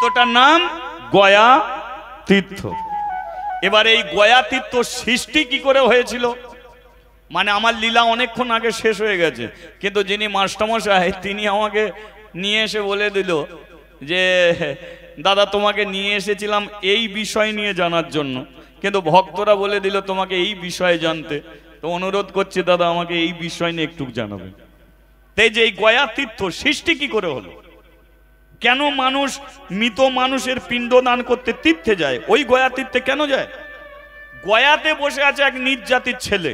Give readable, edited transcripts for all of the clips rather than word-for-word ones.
তীর্থটার নাম গয়া তীর্থ। এবার এই গয়া তীর্থ সৃষ্টি কি করে হয়েছিল, মানে আমার লীলা অনেকক্ষণ আগে শেষ হয়ে গেছে, কিন্তু যিনি মাস্টারমশাই তিনি আমাকে নিয়ে এসে বলে দিল যে দাদা তোমাকে নিয়ে এসেছিলাম এই বিষয় নিয়ে জানার জন্য, কিন্তু ভক্তরা বলে দিল তোমাকে এই বিষয়ে জানতে, তো অনুরোধ করছি দাদা আমাকে এই বিষয় নিয়ে একটু জানাবেন। তাই যে এই গয়া তীর্থ সৃষ্টি কি করে হলো, কেন মানুষ মৃত মানুষের পিণ্ডদান করতে তীর্থে যায়, ওই গয়া তীর্থে কেন যায়? গয়াতে বসে আছে এক নিজ জাতির ছেলে,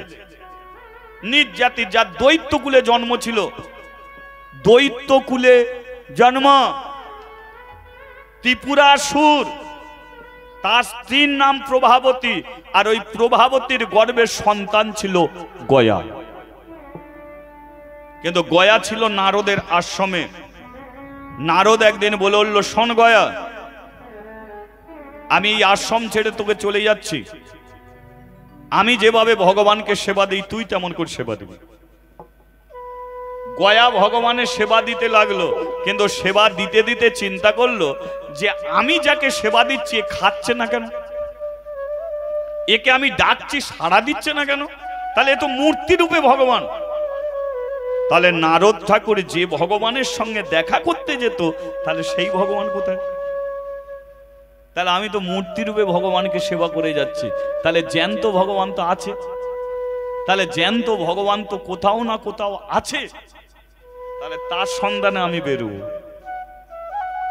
নিজ জাতির, যার দৈত্য কুলে জন্ম ছিল, দৈত্য কুলে জন্ম, ত্রিপুরাসুর, তার স্ত্রীর নাম প্রভাবতী, আর ওই প্রভাবতীর গর্ভের সন্তান ছিল গয়া। কিন্তু গয়া ছিল নারদের আশ্রমে। নারদ একদিন বলে উঠল, শোন গয়া, আমি এই আশ্রম ছেড়ে তোকে চলে যাচ্ছি, আমি যেভাবে ভগবানকে সেবা দিই তুই তেমন করে সেবা দিবি। গয়া ভগবানের সেবা দিতে লাগলো, কিন্তু সেবা দিতে দিতে চিন্তা করলো যে আমি যাকে সেবা দিচ্ছি এ খাচ্ছে না কেন, একে আমি ডাকছি সাড়া দিচ্ছে না কেন, তাহলে এ তো মূর্তি রূপে ভগবান। তাহলে নারদ ঠাকুর যে ভগবানের সঙ্গে দেখা করতে যেত, তাহলে সেই ভগবান কোথায়? তাহলে আমি তো মূর্তি রূপে ভগবানকে সেবা করে যাচ্ছি, তাহলে জ্যান্ত ভগবান তো আছে, তাহলে জ্যান্ত ভগবান তো কোথাও না কোথাও আছে, তাহলে তার সন্ধানে আমি বেরোবো।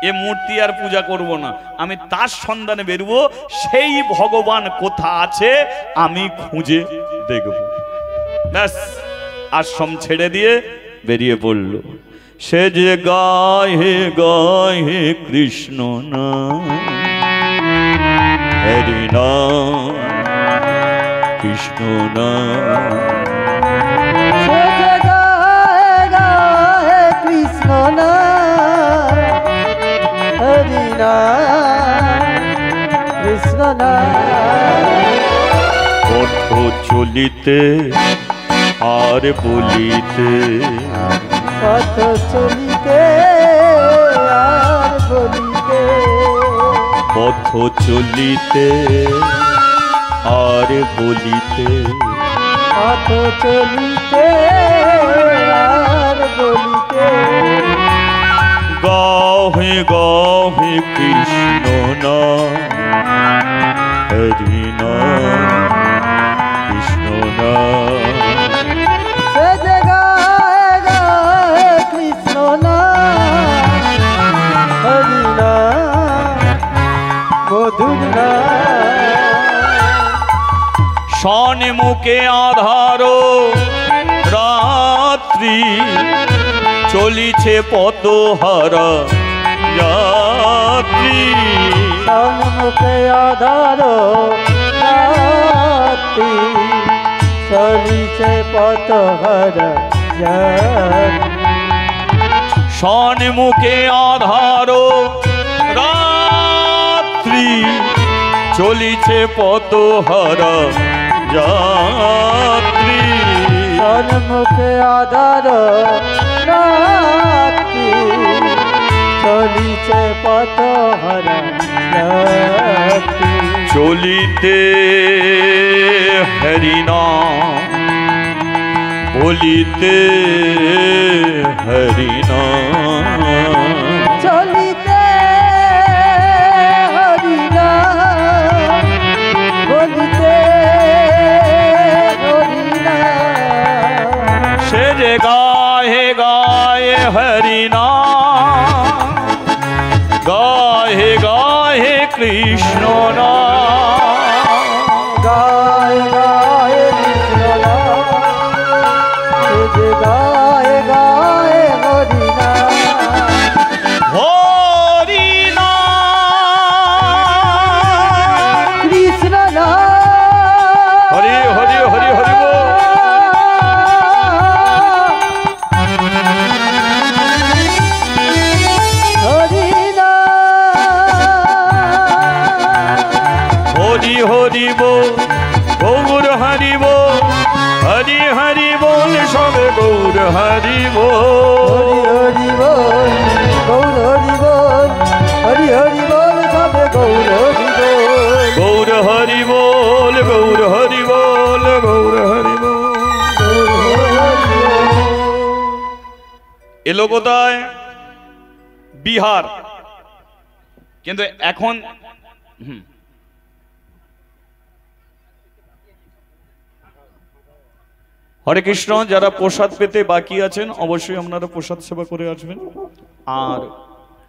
এ মূর্তি আর পূজা করব না, আমি তার সন্ধানে বেরোবো, সেই ভগবান কোথা আছে আমি খুঁজে দেখব। ব্যাস আশ্রম ছেড়ে দিয়ে বেরিয়ে পড়ল। সে যে গায়ে গায়ে কৃষ্ণ নাম, হরি নাম কৃষ্ণ নাম, সে যে গায়ে গায়ে কৃষ্ণ নাম, হরি নাম কৃষ্ণ নাম। পথ চলিতে আর বলিতে, পথ চলিতে আর বলিতে, পথ চলিতে আর বলিতে, পথ চলিতে আর বলিতে, গাহে গাহে কৃষ্ণ নাম, হরি নাম কৃষ্ণ নাম। সে যে গায়ে গায়ে কৃষ্ণ নাম, হরি নাম মধুর নাম। সন্মুখে আধার রাত্রি, চলিছে পথহারা যাত্রী, সন্মুখে আধার রাত্রি, চলিছে পথহারা যাত্রী। সন্মুখে আধার রাত্রি, চলিছে পথহারা যাত্রী, সন্মুখে আধার রাত্রি, চলিছে পথহারা যাত্রী। চলিতে হরি নাম, বলিতে হরি নাম, চলিতে হরি নাম, বলিতে হরি নাম। সে যে গায়ে গায়ে হরি নাম, গায়ে গায়ে কৃষ্ণ নাম, গায়ে গায়ে কৃষ্ণ নাম, সে যে গায়ে গায়ে হরি নাম, হরি নাম কৃষ্ণ নাম, হরি হরি হরি হরি বল। হরি নাম, হরি হরি বল, গৌর হরি বল, হরি হরি বল, সবে গৌর হরি বল। হরি হরি বল, গৌর হরি বল, হরি হরি হরি বল সবে গৌর হরি বল গৌর হরি বল গৌর হরি বল গৌর হরি বল। এলো কোথায়? বিহার। কিন্তু এখন হরে কৃষ্ণ, যারা প্রসাদ পেতে বাকি আছেন অবশ্যই আপনারা প্রসাদ সেবা করে আসবেন। আর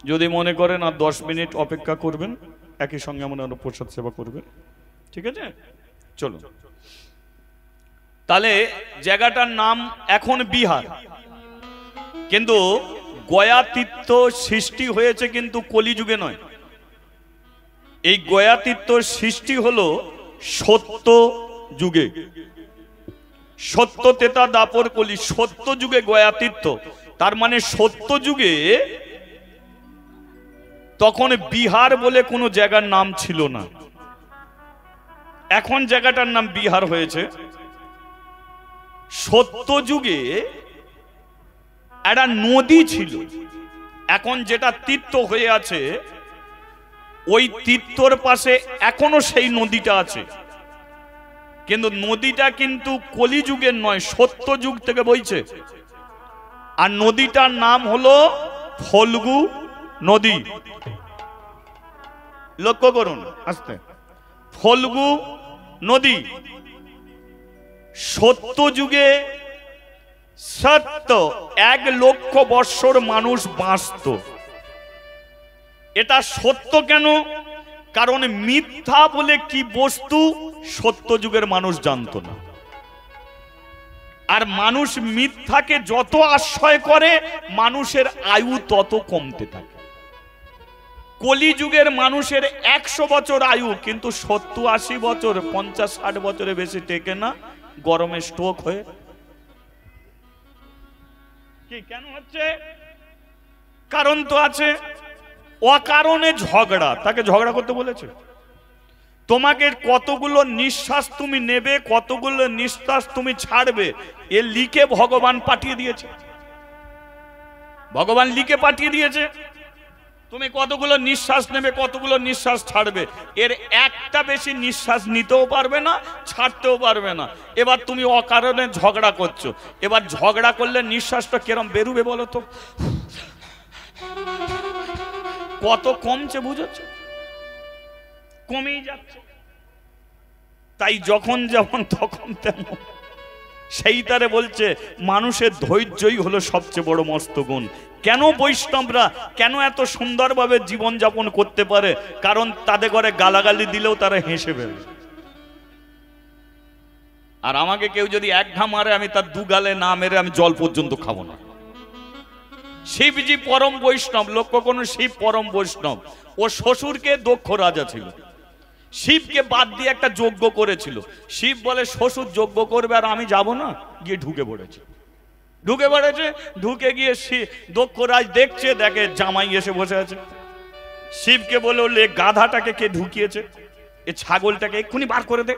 যদি মনে করেন আর 10 মিনিট অপেক্ষা করবেন, একই সঙ্গে আপনারা প্রসাদ সেবা করবেন। ঠিক আছে, চলো। তাহলে জায়গাটার নাম এখন বিহার, কিন্তু গয়া তীর্থ সৃষ্টি হয়েছে কিন্তু কলিযুগে নয়। এই গয়া তীর্থ সৃষ্টি হলো সত্য যুগে। সত্য, তেতা, দাপর, কলি, সত্য যুগে গয়া তীর্থ। তার মানে সত্য যুগে তখন বিহার বলে কোনো জায়গার নাম ছিল না। এখন জায়গাটার নাম বিহার হয়েছে। সত্য যুগে একটা নদী ছিল, এখন যেটা তীর্থ হয়ে আছে, ওই তীর্থর পাশে এখনো সেই নদীটা আছে। কিন্তু নদীটা কিন্তু কলিযুগের নয়, সত্য যুগ থেকে বইছে। আর নদীটার নাম হলো ফল্গু নদী। লক্ষ্য করুন আস্তে, ফল্গু নদী। সত্য যুগে সত্য 1 লক্ষ বৎসর মানুষ বাঁচত। এটা সত্য কেন? কারণ মিথ্যা বলে কি বস্তু সত্য যুগের মানুষ জানতো না। আর মানুষ মিথ্যাকে যত আশ্রয় করে মানুষের আয়ু তত কমতে থাকে। কলিযুগের মানুষের 100 বছর আয়ু, কিন্তু 70-80 বছর, 50-60 বছরে বেশি টেকে না, গরমে স্ট্রোক হয়ে। কি কেন হচ্ছে? কারণ তো আছে। অকারণে ঝগড়া, তাকে ঝগড়া করতে বলেছে। তোমাকে কতগুলো নিঃশ্বাস তুমি নেবে, কতগুলো নিঃশ্বাস তুমি ছাড়বে, এ লিখে ভগবান পাঠিয়ে দিয়েছে। ভগবান লিখে পাঠিয়ে দিয়েছে তুমি কতগুলো নিঃশ্বাস নেবে, কতগুলো নিঃশ্বাস ছাড়বে। এর একটা বেশি নিঃশ্বাস নিতেও পারবে না, ছাড়তেও পারবে না। এবার তুমি অকারণে ঝগড়া করছো। এবার ঝগড়া করলে নিঃশ্বাসটা কিরম বেরুবে বলো তো? কত কমছে বুঝেছ? কমেই যাচ্ছে। তাই যখন যেমন তখন তেমন। সেই তারে বলছে মানুষের ধৈর্যই হলো সবচেয়ে বড় মস্ত গুণ। কেন বৈষ্ণবরা কেন এত সুন্দরভাবে জীবন যাপন করতে পারে? কারণ তাদের ঘরে গালাগালি দিলেও তারা হেসে ফেলে। আর আমাকে কেউ যদি এক ঘা মারে, আমি তার 2 গালে না মেরে আমি জল পর্যন্ত খাবো না। শিবজি পরম বৈষ্ণব, লক্ষ্য করুন, শিব পরম বৈষ্ণব। ও শ্বশুরকে দক্ষ রাজা ছিল, শিবকে বাদ দিয়ে একটা যজ্ঞ করেছিল। শিব বলে শ্বশুর যজ্ঞ করবে আর আমি যাব না, গিয়ে ঢুকে পড়েছে। ঢুকে গিয়ে দক্ষ রাজ দেখছে, দেখে জামাই এসে বসে আছে। শিবকে বলে গাধাটাকে কে ঢুকিয়েছে, এ ছাগলটাকে এক্ষুনি বার করে দে।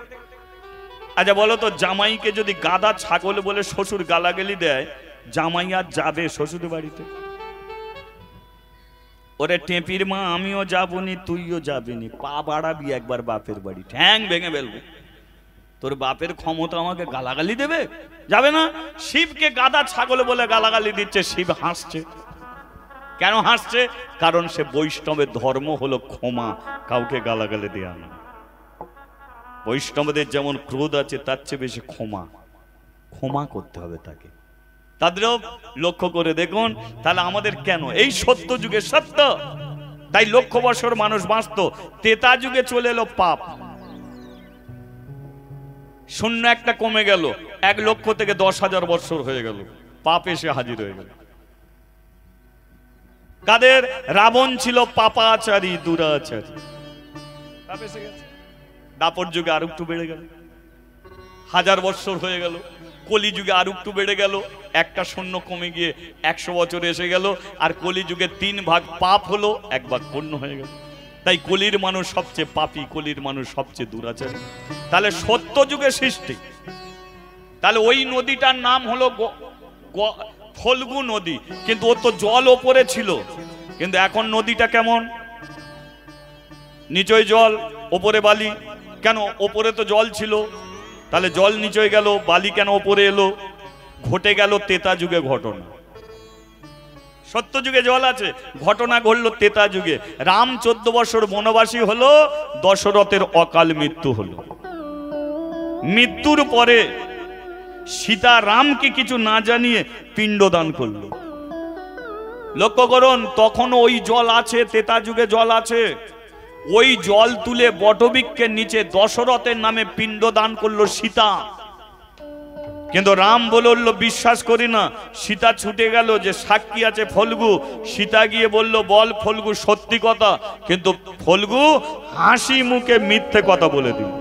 আচ্ছা বলো তো, জামাইকে যদি গাধা ছাগল বলে শ্বশুর গালাগালি দেয়, জামাই আর যাবে শ্বশুর বাড়িতে? ওরে টেপির মা, আমিও যাবনি, তুইও যাবিনি, পা বাড়াবি একবার বাপের বাড়ি, ঠ্যাং ভেঙে ফেলবো। তোর বাপের ক্ষমতা আমাকে গালাগালি দেবে? যাবে না। শিবকে গাধা ছাগল বলে গালাগালি দিচ্ছে, শিব হাসছে। কেন হাসছে? কারণ সে বৈষ্ণবের ধর্ম হলো ক্ষমা, কাউকে গালাগালি দেয়া না। বৈষ্ণবদের যেমন ক্রোধ আছে, তার চেয়ে বেশি ক্ষমা করতে হবে তাকে। তাদেরও লক্ষ্য করে দেখুন। তাহলে আমাদের কেন এই সত্য যুগে সত্য, তাই লক্ষ বছর মানুষ বাঁচত। তেতা যুগে চলে এলো পাপ, 0 একটা কমে গেল, 1 লক্ষ থেকে 10,000 বছর হয়ে গেল, পাপ এসে হাজির হয়ে গেল। কাদের? রাবণ ছিল পাপাচারী, দুরাচারী, পাপ এসে গেছে। দাপর যুগে আর একটু বেড়ে গেল, 1000 বছর হয়ে গেল। কলি যুগে আর একটু বেড়ে গেল, 1টা 0 কমে গিয়ে 100 বছর এসে গেল। আর কলি যুগে 3 ভাগ পাপ হলো, 1 ভাগ পুণ্য হয়ে গেল। তাই কলির মানুষ সবচেয়ে পাপী, কলির মানুষ সবচেয়ে দুরাচারী। তাহলে সত্য যুগে সৃষ্টি। তাহলে ওই নদীটার নাম হলো ফল্গু নদী, কিন্তু ও তো জল ওপরে ছিল। কিন্তু এখন নদীটা কেমন? নিচয় জল ওপরে বালি, কেন ওপরে তো জল ছিল, তাহলে জল নিচয় গেল, বালি কেন ওপরে এলো? ঘটে গেল ত্রেতা যুগে ঘটনা। সত্য যুগে জল আছে, ঘটনা ঘটলো ত্রেতা যুগে। রাম 14 বছর বনবাসী হলো, দশরথের অকাল মৃত্যু হলো। মৃত্যুর পরে সীতা রামকে কিছু না জানিয়ে পিণ্ডদান করলো। লক্ষ্য করুন, তখন ওই জল আছে, ত্রেতা যুগে জল আছে, ওই জল তুলে বটবৃক্ষের নিচে দশরথের নামে পিণ্ডদান করলো সীতা। কিন্তু রাম বলল বিশ্বাস করি না। সীতা ছুটে গেল, যে সাক্ষী আছে ফল্গু। সীতা গিয়ে বলল, বল ফল্গু সত্যি কথা। কিন্তু ফল্গু হাসি মুখে মিথ্যে কথা বলে দিল,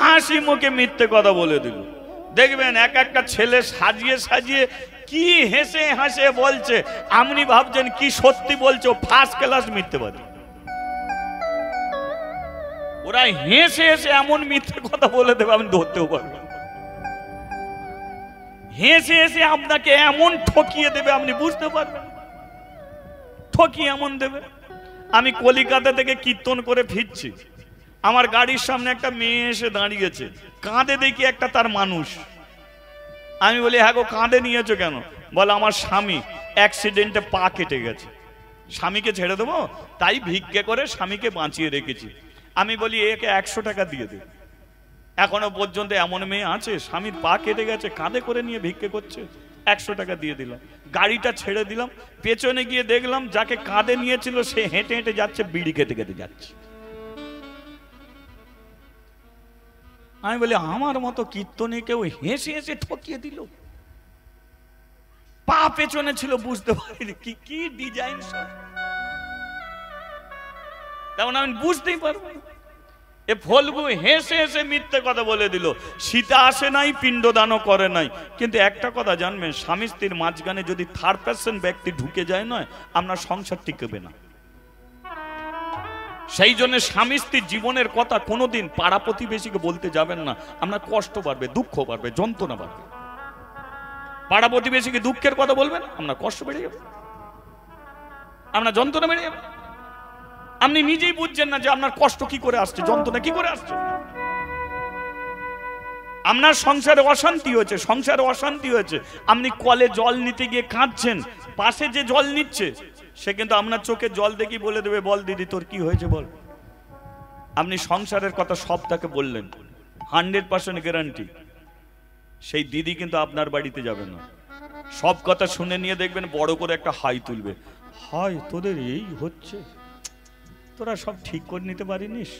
হাসি মুখে মিথ্যে কথা বলে দিল। দেখবেন এক একটা ছেলে সাজিয়ে সাজিয়ে কি হেসে হাসে বলছে, আপনি ভাবছেন কি সত্যি বলছো, ফার্স্ট ক্লাস মিথ্যেবাদী। ওরা হেসে হেসে এমন মিথ্যে কথা বলে দেবে আপনি ধরতেও পারবেন। হেসে হেসে আপনাকে এমন ঠকিয়ে দেবে আপনি বুঝতে পারবেন, ঠকিয়ে এমন দেবে। আমি কলিকাতা থেকে কীর্তন করে ফিরছি, আমার গাড়ির সামনে একটা মেয়ে এসে দাঁড়িয়েছে, কাঁদে দেখি একটা তার মানুষ। আমি বলি, হ্যাঁ গো কাঁদে নিয়েছো কেন? বলে আমার স্বামী অ্যাক্সিডেন্টে পা কেটে গেছে, স্বামীকে ছেড়ে দেবো, তাই ভিক্ষে করে স্বামীকে বাঁচিয়ে রেখেছি। আমি বলি একে 100 টাকা দিয়ে দে। এখনো পর্যন্ত এমন মেয়ে আছে স্বামীর পা কেটে গেছে কাঁধে করে নিয়ে ভিক্ষে করছে, 100 টাকা দিয়ে দিলাম। গাড়িটা ছেড়ে দিলাম, পেছনে গিয়ে দেখলাম যাকে কাঁধে নিয়েছিল সে হেঁটে হেঁটে যাচ্ছে, বিড়ি খেতে খেতে যাচ্ছে। আমি বলি আমার মতো কীর্তনে কেউ হেসে হেসে ঠকিয়ে দিল। পা পেছনে ছিল বুঝতে পারিনি, কি কি ডিজাইন সব, তেমন আমি বুঝতেই পারবো না। এ ফল্গু হেসে হেসে মিথ্যে কথা বলে দিল। সীতা আসে নাই, পিণ্ডদানও করে নাই। কিন্তু একটা কথা জানবেন, স্বামী স্ত্রীর মাঝখানে যদি থার্ড পার্সন ব্যক্তি ঢুকে যায় নয়, আপনার সংসার টিকবে না। সেই জন্য স্বামী স্ত্রীর জীবনের কথা কোনোদিন পাড়া প্রতিবেশীকে বলতে যাবেন না, আপনার কষ্ট বাড়বে, দুঃখ বাড়বে, যন্ত্রণা বাড়বে। পাড়া প্রতিবেশীকে দুঃখের কথা বলবেন, আপনার কষ্ট বেড়ে যাবে, আপনার যন্ত্রণা বেড়ে যাবে। আপনি নিজেই বুঝছেন না যে আপনার কষ্ট কি করে আসছে, যন্ত্রণা কি করে আসছে। আপনার সংসারে অশান্তি হয়েছে, সংসারে অশান্তি হয়েছে, আপনি কলে জল নিতে গিয়ে কাঁদছেন, পাশে যে জল নিচ্ছে সে কিন্তু আপনার চোখে জল দেখি বলে দেবে, বল দিদি তোর কি হয়েছে বল। আপনি সংসারের কথা সব তাকে বললেন, 100% গ্যারান্টি সেই দিদি কিন্তু আপনার বাড়িতে যাবে না। সব কথা শুনে নিয়ে দেখবেন বড় করে একটা হাই তুলবে, হাই তোদের এই হচ্ছে, তোরা সব ঠিক করে নিতে পারিনিস,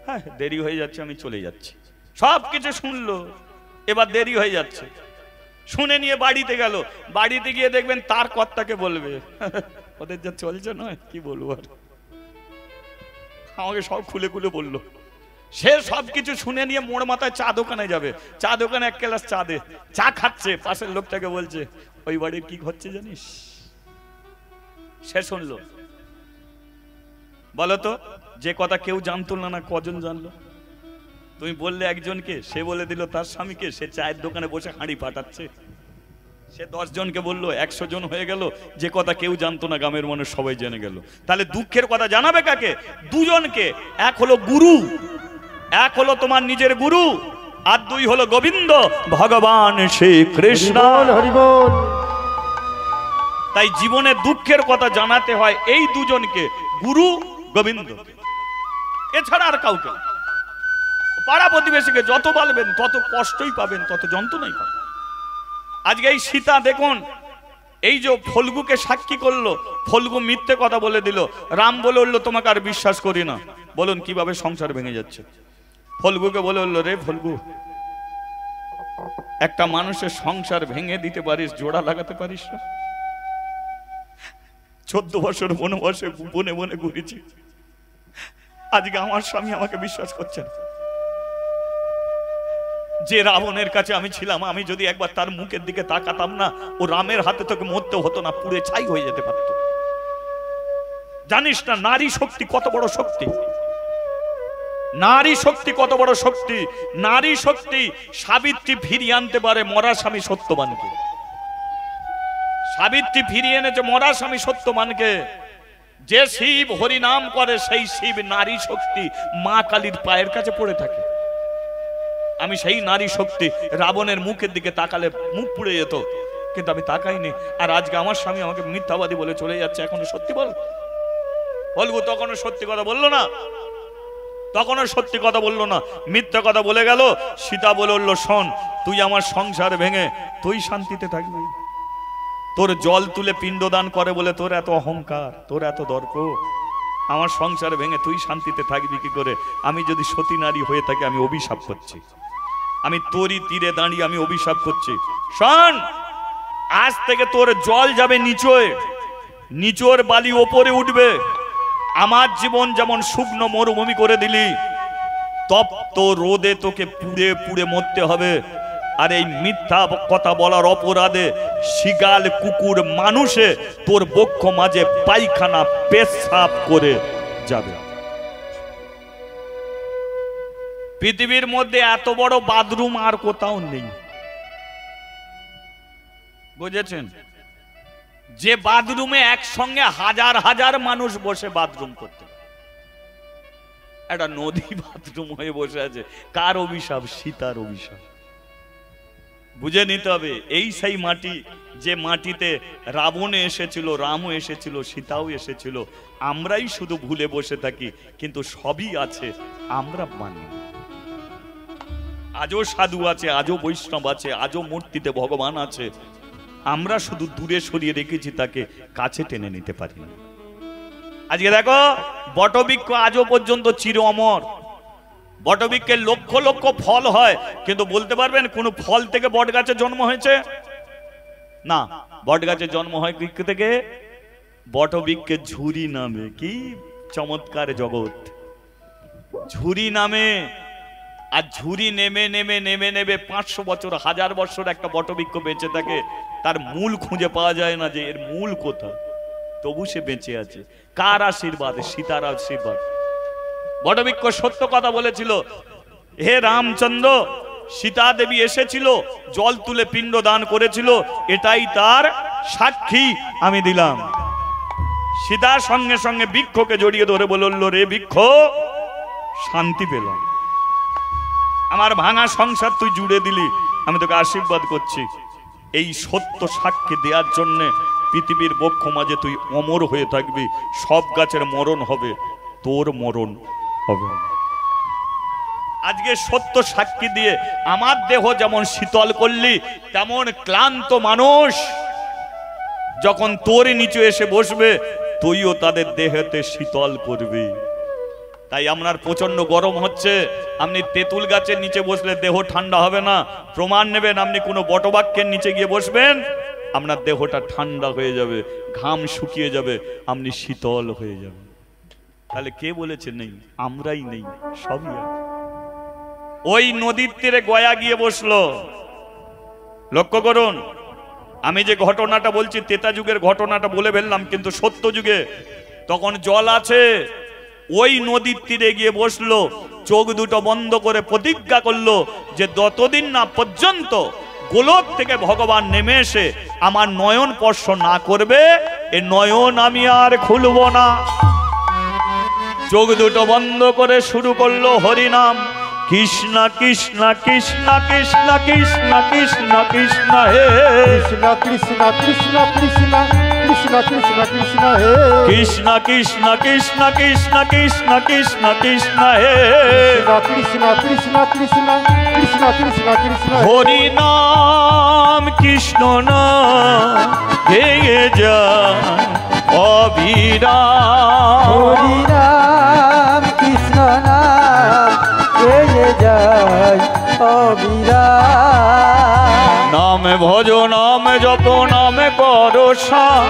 হ্যাঁ দেরি হয়ে যাচ্ছে আমি চলে যাচ্ছি। সব কিছু শুনলো, এবার দেরি হয়ে যাচ্ছে, শুনে নিয়ে বাড়িতে গেল। বাড়িতে গিয়ে দেখবেন তার কর্তাকে বলবে, ওদের যা চলছে নয় কি বলবো আর, আমাকে সব খুলে খুলে বললো। সে সব কিছু শুনে নিয়ে মোড় মাথায় চা দোকানে যাবে, চা দোকানে 1 গ্লাস চা দে, চা খাচ্ছে, পাশের লোকটাকে বলছে ওই বাড়ির কি হচ্ছে জানিস। সে শুনলো, বলো তো যে কথা কেউ জানতো না, কজন জানলো? তুমি বললে একজনকে, সে বলে দিল তার স্বামীকে, সে চায়ের দোকানে বসে হাঁড়ি পাঠাচ্ছে। সে 10 জনকে বললো, 100 জন হয়ে গেল। যে কথা কেউ জানতো না গ্রামের মানুষ সবাই জেনে গেল। তাহলে দুঃখের কথা জানাবে কাকে? 2 জনকে। এক হলো গুরু, এক হলো তোমার নিজের গুরু, আর 2 হলো গোবিন্দ ভগবান শ্রী কৃষ্ণ। তাই জীবনে দুঃখের কথা জানাতে হয় এই 2 জনকে, গুরু গোবিন্দ, এছাড়া আর কাউকে। পাড়া প্রতিবেশীকে যত বলবেন তত কষ্টই পাবেন, তত যন্ত্রণাই পাবেন। আজকে এই সীতা দেখুন, এই যে ফল্গুকে সাক্ষী করলো, ফল্গু মিথ্যে কথা বলে দিল। রাম বলে উঠলো তোমাকে আর বিশ্বাস করি না। বলুন কিভাবে সংসার ভেঙে যাচ্ছে। ফল্গুকে বলে উঠলো, রে ফল্গু, একটা মানুষের সংসার ভেঙে দিতে পারিস, জোড়া লাগাতে পারিস না? 14 বছর বনবাসে বনে বনে ঘুরেছি, আজকে আমার স্বামী আমাকে বিশ্বাস করছে না। যে রাবণের কাছে আমি ছিলাম, আমি যদি একবার তার মুখের দিকে তাকাতাম না, ও রামের হাতে তোকে মরতে হতো না, পুড়ে ছাই হয়ে যেতে পারত। জানিস না নারী শক্তি কত বড় শক্তি? নারী শক্তি কত বড় শক্তি? নারী শক্তি সাবিত্রী ফিরিয়ে আনতে পারে মরা স্বামী সত্যবানকে। সাবিত্রী ফিরিয়ে এনেছে মরা স্বামী সত্যবানকে। যে শিব হরিনাম করে সেই শিব নারী শক্তি মা কালীর পায়ের কাছে পড়ে থাকে। আমি সেই নারী শক্তি রাবণের মুখের দিকে তাকালে মুখ পুড়ে যেত, কিন্তু আমি তাকাইনি। আর আজকে আমার স্বামী আমাকে মিথ্যাবাদী বলে চলে যাচ্ছে, এখনো সত্যি বলবো? তখনও সত্যি কথা বললো না, তখনও সত্যি কথা বললো না, মিথ্যা কথা বলে গেল। সীতা বলে উঠল, শোন, তুই আমার সংসার ভেঙে তুই শান্তিতে থাকবি। তোর জল তুলে পিণ্ডদান করে বলে তোর এত অহংকার, তোর এত দর্প। আমার সংসার ভেঙে তুই শান্তিতে থাকবি কি করে? আমি যদি সতী নারী হয়ে থাকি আমি অভিশাপ করছি, আমি তোরই তীরে দাঁড়িয়ে আমি অভিশাপ করছি। শোন, আজ থেকে তোর জল যাবে নিচয়, নিচর বালি ওপরে উঠবে। আমার জীবন যেমন শুকনো মরুভূমি করে দিলি, তপ্ত রোদে তোকে পুড়ে পুড়ে মরতে হবে। আর এই মিথ্যা কথা বলার অপরাধে শিগাল কুকুর মানুষে তোর বক্ষ মাঝে পায়খানা পেশাব করে যাবে। পৃথিবীর মধ্যে এত বড় বাথরুম আর কোথাও নেই, বুঝেছেন? যে বাথরুমে একসঙ্গে হাজার হাজার মানুষ বসে বাথরুম করতে, একটা নদী বাথরুম হয়ে বসে আছে। কার অভিশাপ? সীতার অভিশাপ। বুঝে নিতে হবে, এই সেই মাটি যে মাটিতে রাবণে এসেছিল, রামও এসেছিল, সীতাও এসেছিল। আমরাই শুধু ভুলে বসে থাকি, কিন্তু সবই আছে, আমরা মানি। আজও সাধু আছে, আজও বৈষ্ণব আছে, আজও মূর্তিতে ভগবান আছে। আমরা শুধু দূরে সরিয়ে রেখেছি, তাকে কাছে টেনে নিতে পারি না। আজকে দেখো, বটবৃক্ষ আজও পর্যন্ত চির অমর। বটবৃক্ষের লক্ষ লক্ষ ফল হয়, কিন্তু বলতে পারবেন কোন ফল থেকে বট গাছের জন্ম হয়েছে? না, বট গাছের জন্ম হয় কি থেকে? বটবৃক্ষের ঝুরি নামে। কি চমৎকার জগৎ! ঝুরি নামে। আর ঝুরি নেমে নেমে নেমে নেমে 500 বছর 1000 বছর একটা বটবৃক্ষ বেঁচে থাকে, তার মূল খুঁজে পাওয়া যায় না যে এর মূল কোথায়, তবু সে বেঁচে আছে। কার আশীর্বাদ? সীতার আশীর্বাদ। বটবৃক্ষ সত্য কথা বলেছিল, হে রামচন্দ্র, সীতা দেবী এসেছিল, জল তুলে পিণ্ড দান করেছিল, এটাই তার সাক্ষী আমি দিলাম। সীতার সঙ্গে সঙ্গে বৃক্ষকে জড়িয়ে ধরে বলল, রে বৃক্ষ, শান্তি পেলাম, আমার ভাঙা সংসার তুই জুড়ে দিলি, আমি তোকে আশীর্বাদ করছি। এই সত্য সাক্ষী দেওয়ার জন্য পৃথিবীর বক্ষ মাঝে তুই অমর হয়ে থাকবি। সব গাছের মরণ হবে, তোর মরণ হবে। আজকে সত্য সাক্ষী দিয়ে আমার দেহ যেমন শীতল করলি, তেমন ক্লান্ত মানুষ যখন তোর নিচে এসে বসবে, তুইও তাদের দেহেতে শীতল করবি। তাই আপনার প্রচন্ড গরম হচ্ছে, আপনি তেঁতুল গাছের নিচে বসলে দেহ ঠান্ডা হবে না। প্রমাণ নেবেন, আপনি কোনো বটবৃক্ষের নিচে গিয়ে বসবেন, আপনার দেহটা ঠান্ডা হয়ে যাবে, ঘাম শুকিয়ে যাবে, আপনি শীতল হয়ে যাবে। তাহলে কে বলেছে নেই? আমরাই নেই, সবই আছে। ওই নদীর তীরে গয়া গিয়ে বসলো। লক্ষ্য করুন, আমি যে ঘটনাটা বলছি ত্রেতা যুগের ঘটনাটা বলে ফেললাম, কিন্তু সত্য যুগে তখন জল আছে। ওই নদীর তীরে গিয়ে বসলো, চোখ দুটো বন্ধ করে প্রতিজ্ঞা করলো যে যতদিন না পর্যন্ত গোলক থেকে ভগবান নেমে এসে আমার নয়ন স্পর্শ না করবে, এ নয়ন আমি আর খুলব না। চোখ দুটো বন্ধ করে শুরু করলো হরিনাম, কৃষ্ণ কৃষ্ণ কৃষ্ণ কৃষ্ণ কৃষ্ণ কৃষ্ণ কৃষ্ণ হে কৃষ্ণ কৃষ্ণ কৃষ্ণ কৃষ্ণ কৃষ্ণ কৃষ্ণ কৃষ্ণ হে কৃষ্ণ কৃষ্ণ কৃষ্ণ কৃষ্ণ কৃষ্ণ কৃষ্ণ কৃষ্ণ হে কৃষ্ণ কৃষ্ণ কৃষ্ণ কৃষ্ণ কৃষ্ণ কৃষ্ণ হরি নাম কৃষ্ণ নাম গেয়ে যায় অবিরাম। হরি নাম কৃষ্ণ নাম গেয়ে যায় অবিরাম। নাম ভজ নাম জপ নামে করো সাম,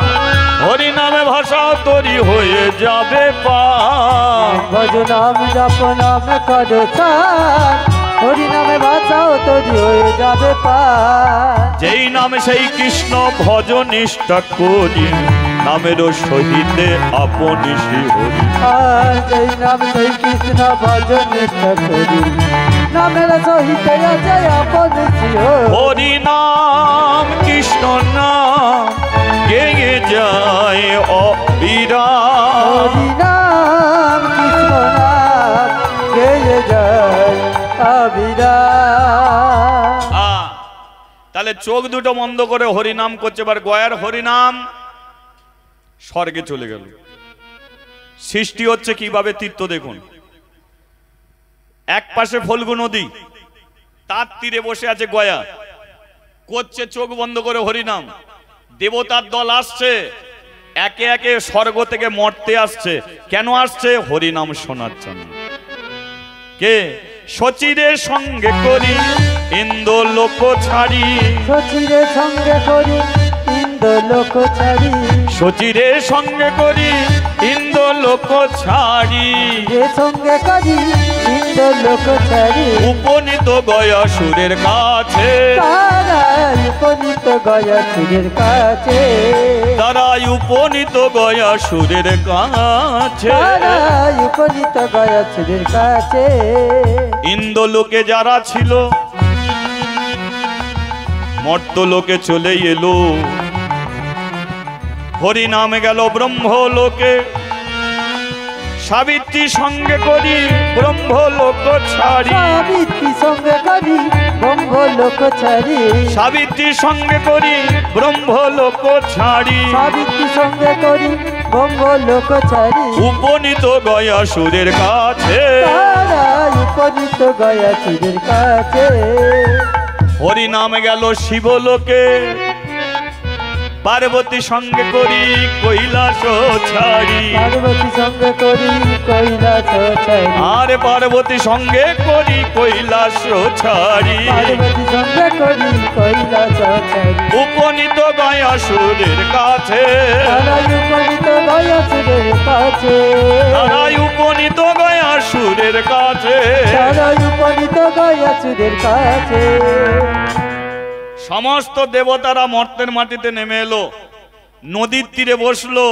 হরি নামে ভাষাও তরি হয়ে যাবে পার। ভজ নাম জপ নাম করো সাম, হরি নামে ভাষাও তরি হয়ে যাবে পার। যেই নামে সেই কৃষ্ণ ভজ নিষ্ঠা করি, নামের সহিতে আপনি হরি। আর যেই নাম সেই কৃষ্ণ ভজ নিষ্ঠা করি, নামের সহিতে যায় আপনি হরি নাম কৃষ্ণ নাম গেয়ে যায় অবিরাম। হরি নাম কৃষ্ণ নাম গেয়ে যায় অবিরাম। তাহলে চোখ দুটো বন্ধ করে হরিনাম করছে। এবার গয়ার হরিনাম স্বর্গে চলে গেল। সৃষ্টি হচ্ছে কিভাবে তীর্থ দেখুন। এক পাশে ফল্গু নদী, তার তীরে বসে আছে গয়া, করছে চোখ বন্ধ করে হরিনাম। দেবতার দল আসছে, একে একে স্বর্গ থেকে মর্তে আসছে। কেন আসছে? হরিনাম শোনার জন্য। কে? সচিরের সঙ্গে করি ইন্দ্র লোক ছাড়ি। সচিরের সঙ্গে করি ইন্দ্র লোক ছাড়ি। সচিরের সঙ্গে করি ইন্দ্র লোক ছাড়ি। যে সঙ্গে করি ইন্দ্র লোক ছাড়ি। উপনীত গয়া সুরের কাছে। তারাই উপনীত গয়া সুরের কাছে। তারাই উপনীত গয়া সুরের কাছে। তারাই উপনীত গয়া সুরের কাছে। ইন্দ্রলোকে যারা ছিল মর্তলোকে চলে এলো। হরিনামে গেল ব্রহ্মলোকে। সাবিত্রী সঙ্গে করি ব্রহ্মলোক ছাড়ি। সাবিত্রী সঙ্গে করি ব্রহ্মলোক ছাড়ি। সাবিত্রী সঙ্গে করি ব্রহ্মলোক ছাড়ি। সাবিত্রী সঙ্গে করি ব্রহ্মলোক ছাড়ি। উপনীত গয়া সুরের কাছে। তারাই উপনীত গয়া সুরের কাছে। হরিনামে গেল শিবলোকে। পার্বতী সঙ্গে করি কৈলাস ছাড়ি। পার্বতী সঙ্গে করি কৈলাস ছাড়ি। আর পার্বতী সঙ্গে করি কৈলাস ছাড়ি। পার্বতী সঙ্গে করি কৈলাস ছাড়ি। উপনীত গয়া সুরের কাছে। তারাই উপনীত গয়া সুরের কাছে। তারাই উপনীত গয়া সুরের কাছে। তারাই উপনীত গয়া সুরের কাছে। সমস্ত দেবতারা মর্তের মাটিতে নেমে এলো, নদীর তীরে বসলো।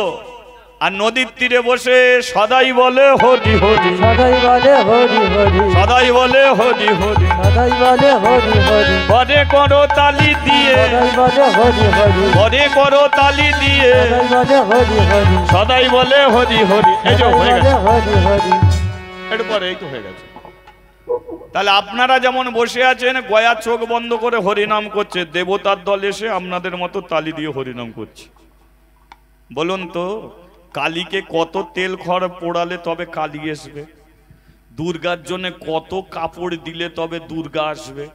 আর নদীর তীরে বসে সদাই বলে হরি হরি। সদাই বলে হরি হরি। সদাই বলে হরি হরি। সদাই বলে হরি হরি। পরে করো তালি দিয়ে। সদাই বলে হরি হরি। পরে করো তালি দিয়ে। সদাই বলে হরি হরি। সদাই বলে হরি হরি। এই যে হয়ে সদাই গেছে, বলে হরি হরি। একটু পরে এই তো হয়ে গেছে। তাহলে আপনারা যেমন বসে আছেন, গয়া চোখ বন্ধ করে হরিনাম করছে, দেবতার দল এসে আপনাদের মতো তালি দিয়ে হরিনাম করছে। বলুন তো, কালীকে কত তেল খড় পোড়ালে তবে কালী আসবে? দুর্গার জন্য কত কাপড় দিলে তবে দুর্গা আসবে?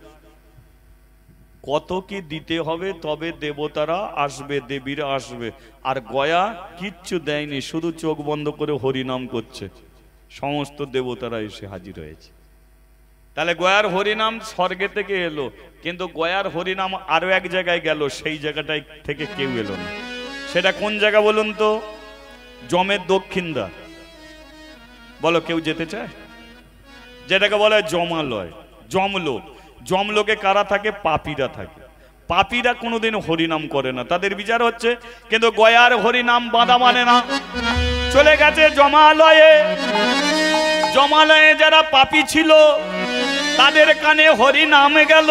কত কি দিতে হবে তবে দেবতারা আসবে, দেবীরা আসবে। আর গয়া কিচ্ছু দেয়নি, শুধু চোখ বন্ধ করে হরিনাম করছে, সমস্ত দেবতারা এসে হাজির হয়েছে। তাহলে গয়ার হরিনাম স্বর্গে থেকে এলো, কিন্তু গয়ার হরিনাম আরো এক জায়গায় গেল, সেই জায়গাটায় থেকে কেউ এলো না। সেটা কোন জায়গা বলুন তো? জমের দক্ষিণ দ্বার। বলো, কেউ যেতে চায়? যেটাকে বলা হয় জমালয়, জমলোক। জমলোকে কারা থাকে? পাপীরা থাকে। পাপীরা কোনোদিন হরিনাম করে না, তাদের বিচার হচ্ছে। কিন্তু গয়ার হরিনাম বাঁধা মানে না, চলে গেছে জমালয়ে। জমালয়ে যারা পাপী ছিল তাদের কানে হরিনামে গেল।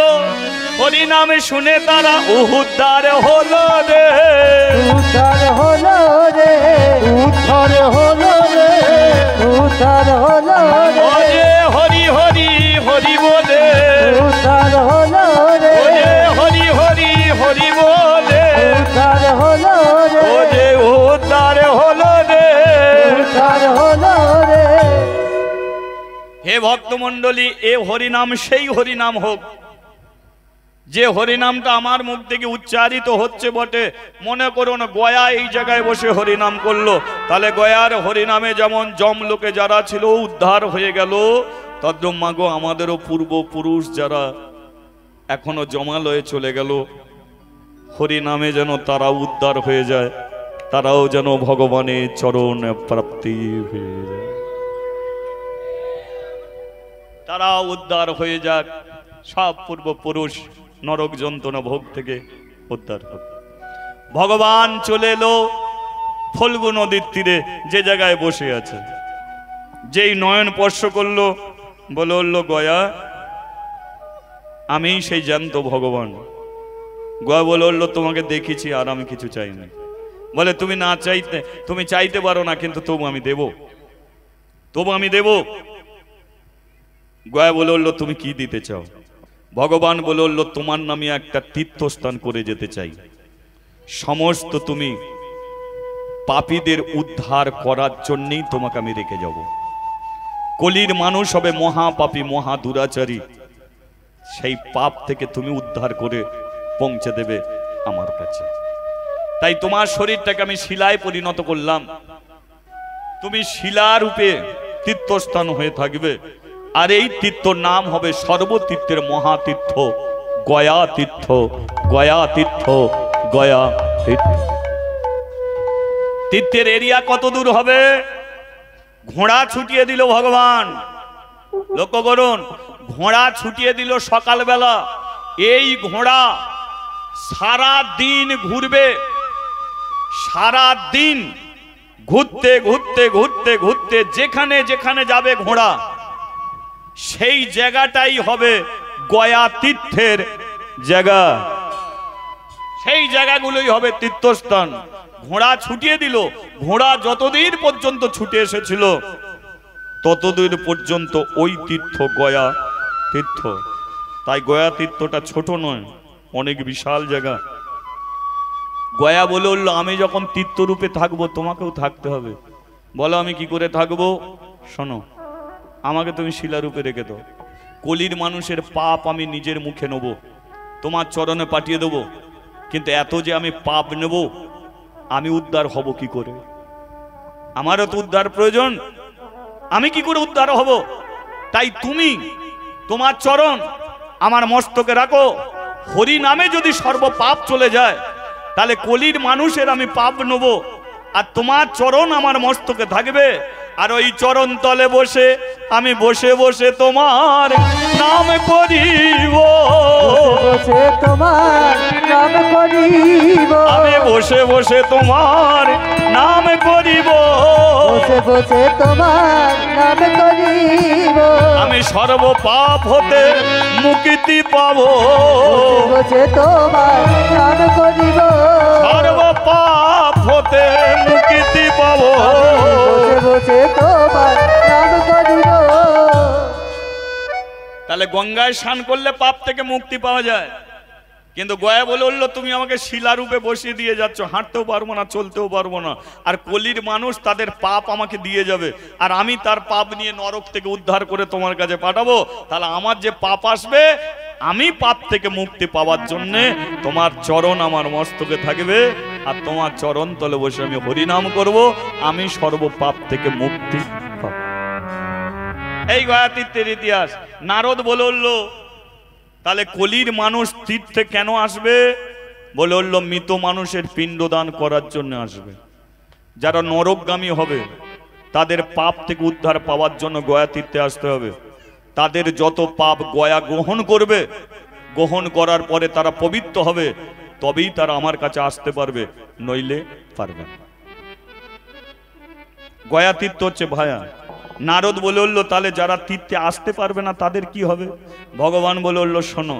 হরিনামে শুনে তারা উদ্ধার হলো রে। উদ্ধার হলো রে। উদ্ধার হলো রে। উদ্ধার হলো রে। ওরে হরি হরি হরি বলে। উদ্ধার হলো রে। ওরে হরি হরি হরি বলে। উদ্ধার হলো রে। ওরে উদ্ধার হলো রে। উদ্ধার হলো রে। হে ভক্তমণ্ডলী, এ হরিনাম সেই হরিনাম হোক যে হরিনামটা আমার মুখ থেকে উচ্চারিত হচ্ছে বটে। মনে করুন গয়া এই জায়গায় বসে হরিনাম করলো, তাহলে গয়ার হরিনামে যেমন জমলোকে যারা ছিল উদ্ধার হয়ে গেল, তদ্রুপ আমাদেরও পূর্বপুরুষ যারা এখনো জমালয়ে চলে গেল, হরিনামে যেন তারা উদ্ধার হয়ে যায়, তারাও যেন ভগবানের চরণ প্রাপ্তি হয়ে যায়, তারা উদ্ধার হয়ে যাক। সব পূর্বপুরুষ নরক যন্ত্রণা ভোগ থেকে উদ্ধার হবে। ভগবান চলে এলো ফল্গু নদীর তীরে, যে জায়গায় বসে আছে। যেই নয়ন স্পর্শ করলো, বলল গয়া আমি সেই জ্যান্ত ভগবান। গয়া বলল তোমাকে দেখেছি আর আমি কিছু চাই না। বলে তুমি না চাইতে, তুমি চাইতে পারো না, কিন্তু তবু আমি দেব, তবু আমি দেব। গয়া বলে উঠল তুমি কি দিতে চাও? ভগবান বলে উঠল তোমার নামে একটা তীর্থস্থান করে যেতে চাই। সমস্ত তুমি পাপীদের উদ্ধার করার জন্যই তোমাকে আমি রেখে যাব। কলির মানুষ হবে মহাপাপী, মহা দুরাচারী, সেই পাপ থেকে তুমি উদ্ধার করে পৌঁছে দেবে আমার কাছে। তাই তোমার শরীরটাকে আমি শিলায় পরিণত করলাম, তুমি শিলারূপে তীর্থস্থান হয়ে থাকবে। আর এই তীর্থর নাম হবে সর্বতীর্থের মহাতীর্থ গয়া তীর্থ, গয়া তীর্থ, গয়া তীর্থ। তীর্থের এরিয়া কত দূর হবে? ঘোড়া ছুটিয়ে দিল ভগবান, লক্ষ্য করুন, ঘোড়া ছুটিয়ে দিল সকালবেলা। এই ঘোড়া সারা দিন ঘুরবে, সারা দিন ঘুরতে ঘুরতে ঘুরতে ঘুরতে যেখানে যেখানে যাবে ঘোড়া, সেই জায়গাটাই হবে গয়া তীর্থের জায়গা, সেই জায়গাগুলোই হবে তীর্থস্থান। ঘোড়া ছুটিয়ে দিল, ঘোড়া যতদিন পর্যন্ত ছুটে এসেছিল ততদিন পর্যন্ত ওই তীর্থ গয়া তীর্থ। তাই গয়া তীর্থটা ছোট নয়, অনেক বিশাল জায়গা। গয়া বলে উঠল আমি যখন তীর্থরূপে থাকবো তোমাকেও থাকতে হবে। বলো আমি কি করে থাকবো? শোনো, আমাকে তুমি শিলারূপে রেখে দাও। কলির মানুষের পাপ আমি নিজের মুখে নেব, তোমার চরণে পাঠিয়ে দেবো। কিন্তু এত যে আমি পাপ নেব, আমি উদ্ধার হব কি করে? আমারও তো উদ্ধার প্রয়োজন, আমি কি করে উদ্ধার হব? তাই তুমি তোমার চরণ আমার মস্তকে রাখো। হরি নামে যদি সর্ব পাপ চলে যায়, তাহলে কলির মানুষের আমি পাপ নেব, আর তোমার চরণ আমার মস্তকে থাকবে। আর ওই চরণ তলে বসে আমি বসে বসে তোমার নাম করিব, বসে তোমার নাম করিব, আমি বসে বসে তোমার নাম করিব, বসে বসে তোমার নাম করিব, আমি সর্ব পাপ হতে মুক্তি পাবো, বসে তোমার নাম করিব, সর্ব পাপ হতে মুক্তি পাবো, বসে বসে তোমার নাম করিব। তাহলে গঙ্গায় স্নান করলে পাপ থেকে মুক্তি পাওয়া যায়। কিন্তু গয়া বলে উঠল তুমি আমাকে শিলারূপে বসিয়ে দিয়ে যাচ্ছ, হাঁটতেও পারবো না, চলতেও পারবো না। আর কলির মানুষ তাদের পাপ আমাকে দিয়ে যাবে, আর আমি তার পাপ নিয়ে নরক থেকে উদ্ধার করে তোমার কাছে পাঠাবো। তাহলে আমার যে পাপ আসবে, আমি পাপ থেকে মুক্তি পাওয়ার জন্যে তোমার চরণ আমার মস্তকে থাকবে, আর তোমার চরণ তলে বসে আমি হরিনাম করব, আমি সর্ব পাপ থেকে মুক্তি পাবো। এই গয়া তীর্থের ইতিহাস। নারদ বলে উঠল তাহলে কলির মানুষ তীর্থে কেন আসবে? বলে উঠল মৃত মানুষের পিণ্ডদান করার জন্য আসবে। যারা নরকগামী হবে তাদের পাপ থেকে উদ্ধার পাওয়ার জন্য গয়া তীর্থে আসতে হবে। তাদের যত পাপ গয়া গ্রহণ করবে, গ্রহণ করার পরে তারা পবিত্র হবে, তবেই তারা আমার কাছে আসতে পারবে, নইলে পারবে না। গয়া তীর্থ হচ্ছে ভায়া। নারদ বলে উঠল তাহলে যারা তীর্থে আসতে পারবে না তাদের কি হবে? ভগবান বলে উঠল শোনো,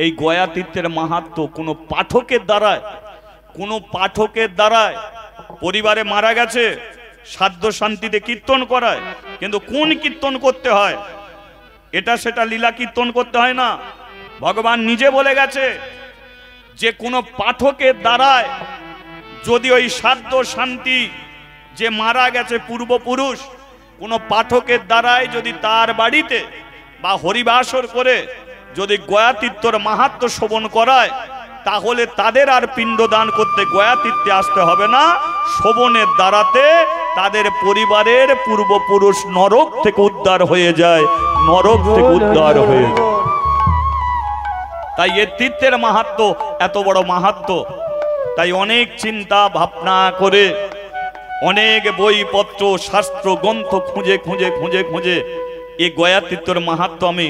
এই গয়া তীর্থের মাহাত্ম্য কোনো পাঠকের দ্বারায়, কোনো পাঠকের দ্বারায় পরিবারে মারা গেছে, সাধ্য শান্তিতে কীর্তন করায়। কিন্তু কোন কীর্তন করতে হয়? এটা সেটা লীলা কীর্তন করতে হয় না। ভগবান নিজে বলে গেছে যে কোনো পাঠকের দ্বারায় যদি ওই সাধ্য শান্তি যে মারা গেছে পূর্বপুরুষ, কোনো পাঠকের দ্বারাই যদি তার বাড়িতে বা হরিবাসর করে যদি গয়া তীর্থর মাহাত্ম্য শ্রবণ করায়, তাহলে তাদের আর পিণ্ডদান করতে গয়া তীর্থে আসতে হবে না। শ্রবণের দ্বারাতে তাদের পরিবারের পূর্বপুরুষ নরক থেকে উদ্ধার হয়ে যায়, নরক থেকে উদ্ধার হয়ে যায়। তাই এ তীর্থের মাহাত্ম্য এত বড় মাহাত্ম্য। তাই অনেক চিন্তা ভাবনা করে, অনেক বইপত্র শাস্ত্র গ্রন্থ খুঁজে খুঁজে খুঁজে খুঁজে এই গয়া তীর্থের মাহাত্ম্য আমি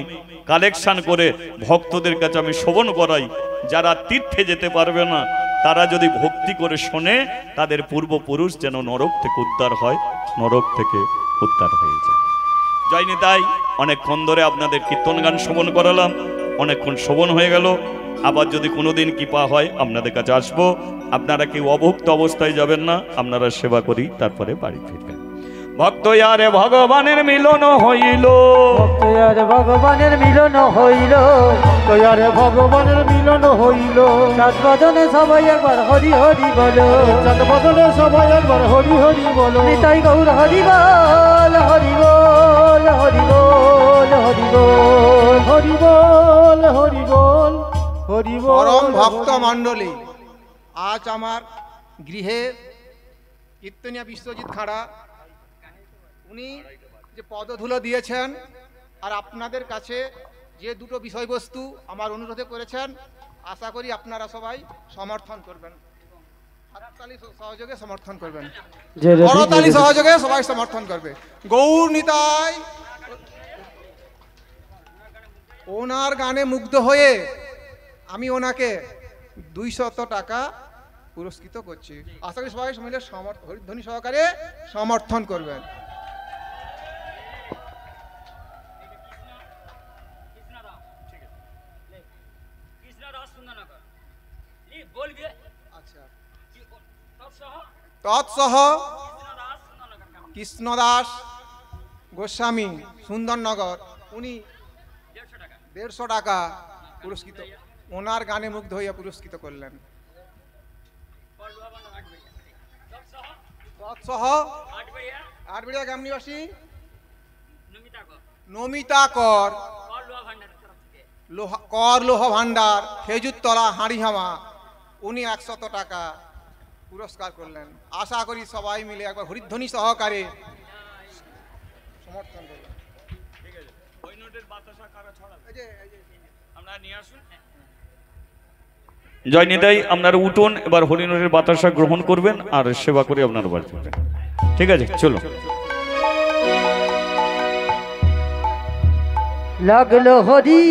কালেকশন করে ভক্তদের কাছে আমি শ্রবণ করাই। যারা তীর্থে যেতে পারবে না তারা যদি ভক্তি করে শোনে, তাদের পূর্বপুরুষ যেন নরক থেকে উদ্ধার হয়, নরক থেকে উদ্ধার হয়ে যায়। জয় নিতাই। অনেকক্ষণ ধরে আপনাদের কীর্তন গান শ্রবণ করালাম, অনেকক্ষণ শ্রবণ হয়ে গেল। আবার যদি কোনোদিন কৃপা হয় আপনাদের কাছে আসবো। আপনারা কেউ অভুক্ত অবস্থায় যাবেন না, আপনারা সেবা করি তারপরে বাড়ি ফিরবেন। ভক্ত আরে ভগবানের মিলন হইল, ভক্তয়ার ভগবানের মিলন হইল, তয়ারে ভগবানের মিলন হইল। সাত বদনে সবাই একবার হরি হরি বলো, চাঁদ বদলে সবাই একবার হরি হরি বলো। নিতাই গৌর হরি বল, হরি বল, হরি বল, হরি বল, হরি বল, হরি বল, হরি বল। পরম ভক্ত মণ্ডলী, আজ আমার গৃহে কীর্তনিয়া বিশ্বজিৎ খাড়া উনি যে পদধূলো দিয়েছেন আর আপনাদের কাছে যে দুটো বিষয়বস্তু আমার অনুরোধে করেছেন, আশা করি আপনারা সবাই সমর্থন করবেন। হাততালি সহযোগে সমর্থন করবেন, করতালি সহযোগে সবাই সমর্থন করবে। গৌর নিতাই ওনার গানে মুগ্ধ হয়ে আমি ওনাকে 200 টাকা পুরস্কৃত করছি। আশা করি সবাই মিলে হরিধ্বনি সহকারে সমর্থন করবেন। আচ্ছা, তৎসহ কৃষ্ণদাস গোস্বামী সুন্দরনগর, উনি 150 টাকা পুরস্কৃত, ওনার গানে মুগ্ধ হইয়া পুরস্কৃত করলেন। তৎসহ আটবিড়িয়া গ্রাম নিবাসী নমিতা কর, লোহ ভান্ডার খেজুরতলা হাঁড়িহামা, উনি 100 টাকা পুরস্কার করলেন। আশা করি সবাই মিলে একবার হরিধ্বনি সহকারে সমর্থন করবেন। জয় নিতাই, আপনারা উঠুন, এবার হরিণের বাতাসা গ্রহণ করবেন আর সেবা করে আপনারা বাড়ি ফিরবেন। ঠিক আছে, চলো। লাগলো হরি